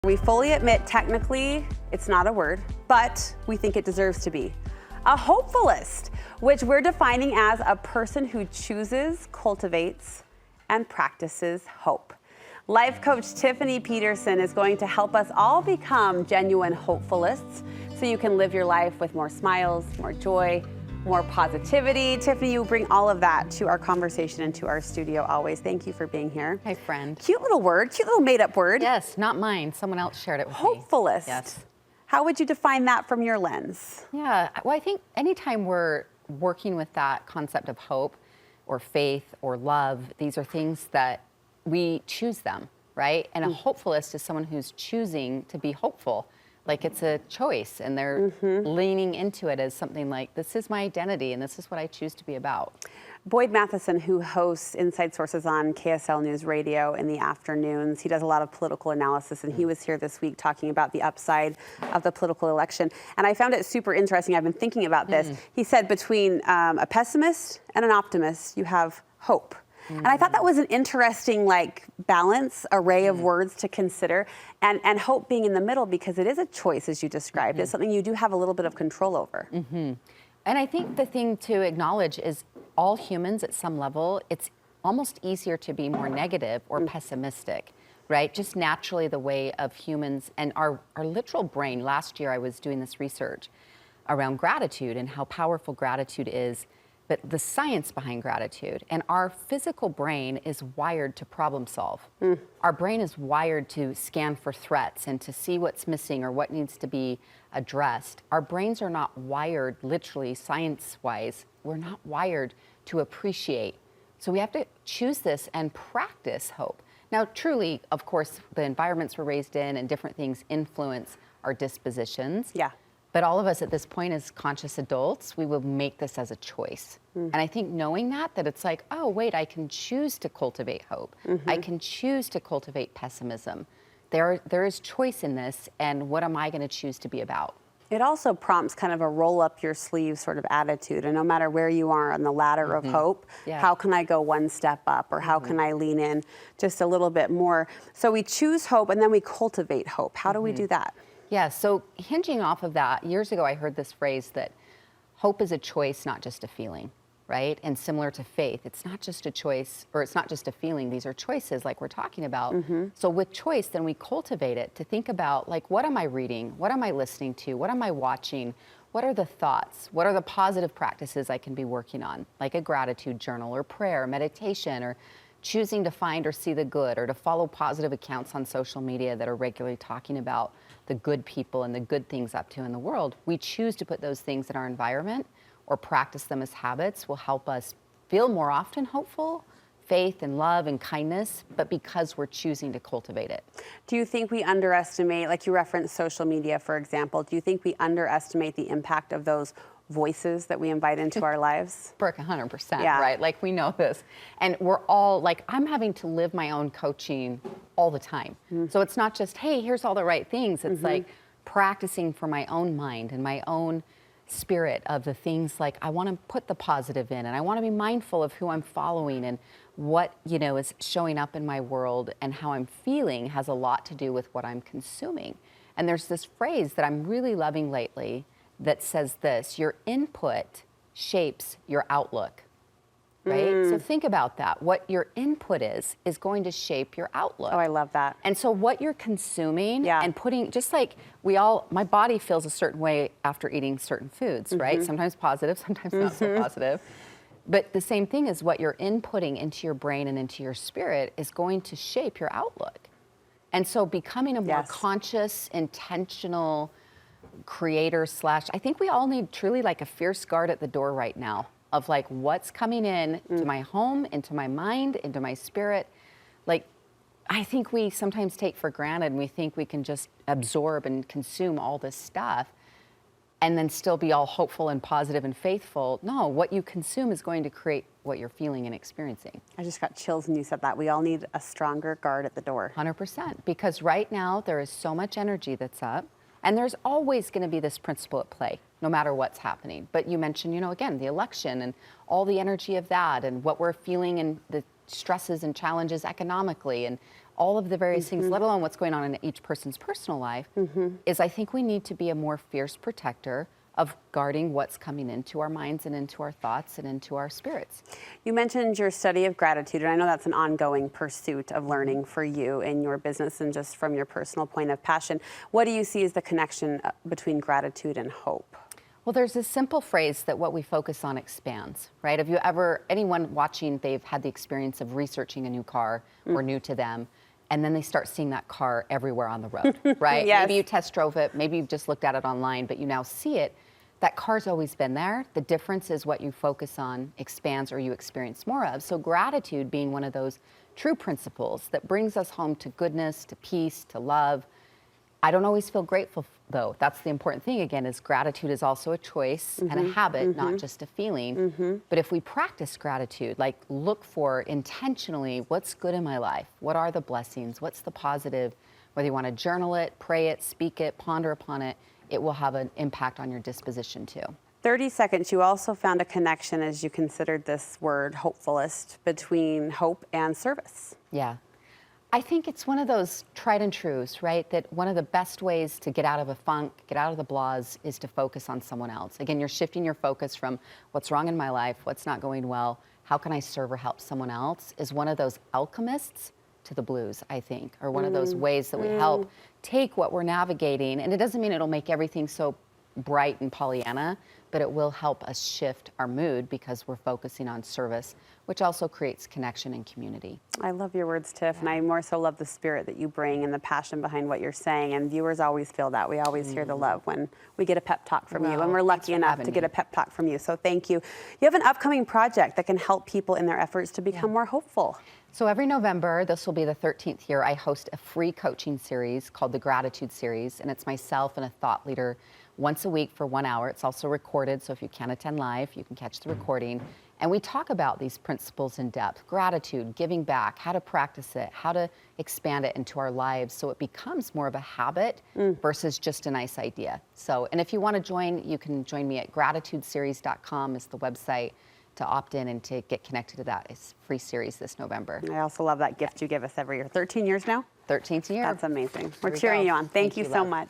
We fully admit technically it's not a word, but we think it deserves to be. A hopefulist, which we're defining as a person who chooses, cultivates, and practices hope. Life coach Tiffany Peterson is going to help us all become genuine hopefulists so you can live your life with more smiles, more joy, more positivity. Tiffany, you bring all of that to our conversation and to our studio always. Thank you for being here. Hi, friend. Cute little word, cute little made-up word. Yes, not mine. Someone else shared it with me. Hopefulist. Yes. How would you define that from your lens? Yeah, well, I think anytime we're working with that concept of hope or faith or love, these are things that we choose them, right? And a hopefulist is someone who's choosing to be hopeful. Like it's a choice, and they're leaning into it as something like, this is my identity, and this is what I choose to be about. Boyd Matheson, who hosts Inside Sources on KSL News Radio in the afternoons, he does a lot of political analysis, and he was here this week talking about the upside of the political election. And I found it super interesting. I've been thinking about this. He said between a pessimist and an optimist, you have hope. And I thought that was an interesting, balance, array of words to consider, and hope being in the middle, because it is a choice, as you described. It's something you do have a little bit of control over. And I think the thing to acknowledge is all humans at some level, it's almost easier to be more negative or pessimistic, right? Just naturally the way of humans and our literal brain. Last year I was doing this research around gratitude and how powerful gratitude is, but the science behind gratitude. And our physical brain is wired to problem solve. Our brain is wired to scan for threats and to see what's missing or what needs to be addressed. Our brains are not wired, literally, science-wise, we're not wired to appreciate. So we have to choose this and practice hope. Now, truly, of course, the environments we're raised in and different things influence our dispositions. Yeah. But all of us at this point as conscious adults, we will make this as a choice. And I think knowing that it's like, oh, wait, I can choose to cultivate hope. I can choose to cultivate pessimism. There is choice in this, and what am I going to choose to be about? It also prompts kind of a roll up your sleeve sort of attitude. And no matter where you are on the ladder of hope, how can I go one step up, or how can I lean in just a little bit more? So we choose hope, and then we cultivate hope. How do we do that? Yeah, so hinging off of that, years ago I heard this phrase that hope is a choice, not just a feeling, right? And similar to faith, it's not just a choice, or it's not just a feeling, these are choices like we're talking about. So with choice, then we cultivate it to think about, what am I reading? What am I listening to? What am I watching? What are the thoughts? What are the positive practices I can be working on? Like a gratitude journal or prayer, meditation, or choosing to find or see the good, or to follow positive accounts on social media that are regularly talking about the good people and the good things up to in the world. We choose to put those things in our environment or practice them as habits will help us feel more often hopeful, faith and love and kindness, but because we're choosing to cultivate it. Do you think we underestimate, like you referenced social media, for example, do you think we underestimate the impact of those voices that we invite into our lives? Brooke, 100%, right? We know this. And we're all, I'm having to live my own coaching all the time. So it's not just, hey, here's all the right things. It's like practicing for my own mind and my own spirit of the things I want to put the positive in, and I want to be mindful of who I'm following and what, is showing up in my world, and how I'm feeling has a lot to do with what I'm consuming. And there's this phrase that I'm really loving lately that says this: your input shapes your outlook, right? So think about that. What your input is going to shape your outlook. Oh, I love that. And so what you're consuming and putting, just like my body feels a certain way after eating certain foods, right? Sometimes positive, sometimes not so positive. But the same thing is what you're inputting into your brain and into your spirit is going to shape your outlook. And so becoming a more conscious, intentional creator / I think we all need truly a fierce guard at the door right now of what's coming in to my home, into my mind, into my spirit. I think we sometimes take for granted, and we think we can just absorb and consume all this stuff and then still be all hopeful and positive and faithful. No, what you consume is going to create what you're feeling and experiencing. I just got chills when you said that. We all need a stronger guard at the door. 100%, because right now there is so much energy that's up. And there's always going to be this principle at play, no matter what's happening. But you mentioned, again, the election and all the energy of that, and what we're feeling and the stresses and challenges economically, and all of the various things, let alone what's going on in each person's personal life, is I think we need to be a more fierce protector of guarding what's coming into our minds and into our thoughts and into our spirits. You mentioned your study of gratitude, and I know that's an ongoing pursuit of learning for you in your business and just from your personal point of passion. What do you see as the connection between gratitude and hope? Well, there's this simple phrase that what we focus on expands, right? Have you ever, anyone watching, they've had the experience of researching a new car or new to them, and then they start seeing that car everywhere on the road, right? Yes. Maybe you test drove it, maybe you've just looked at it online, but you now see it. That car's always been there. The difference is what you focus on expands or you experience more of. So gratitude being one of those true principles that brings us home to goodness, to peace, to love. I don't always feel grateful, though. That's the important thing, again, is gratitude is also a choice and a habit, not just a feeling. But if we practice gratitude, like look for intentionally what's good in my life, what are the blessings, what's the positive, whether you want to journal it, pray it, speak it, ponder upon it, it will have an impact on your disposition too. 30 seconds, you also found a connection as you considered this word, hopefulist, between hope and service. Yeah. I think it's one of those tried and truths, right? That one of the best ways to get out of a funk, get out of the blahs, is to focus on someone else. Again, you're shifting your focus from what's wrong in my life, what's not going well, how can I serve or help someone else, is one of those alchemists to the blues, I think, or one of those ways that we help take what we're navigating. And it doesn't mean it'll make everything so bright and Pollyanna, but it will help us shift our mood because we're focusing on service, which also creates connection and community. I love your words, Tiff, and I more so love the spirit that you bring and the passion behind what you're saying. And viewers always feel that. We always hear the love when we get a pep talk from you, and we're lucky enough to get a pep talk from you. So thank you. You have an upcoming project that can help people in their efforts to become more hopeful. So every November, this will be the 13th year, I host a free coaching series called the Gratitude Series, and it's myself and a thought leader once a week for 1 hour. It's also recorded, so if you can't attend live, you can catch the recording. And we talk about these principles in depth: gratitude, giving back, how to practice it, how to expand it into our lives so it becomes more of a habit versus just a nice idea. So, and if you want to join, you can join me at gratitudeseries.com is the website to opt in and to get connected to that. It's a free series this November. I also love that gift you give us every year. 13 years now? 13th year. That's amazing. We're cheering you on. Thank you so much.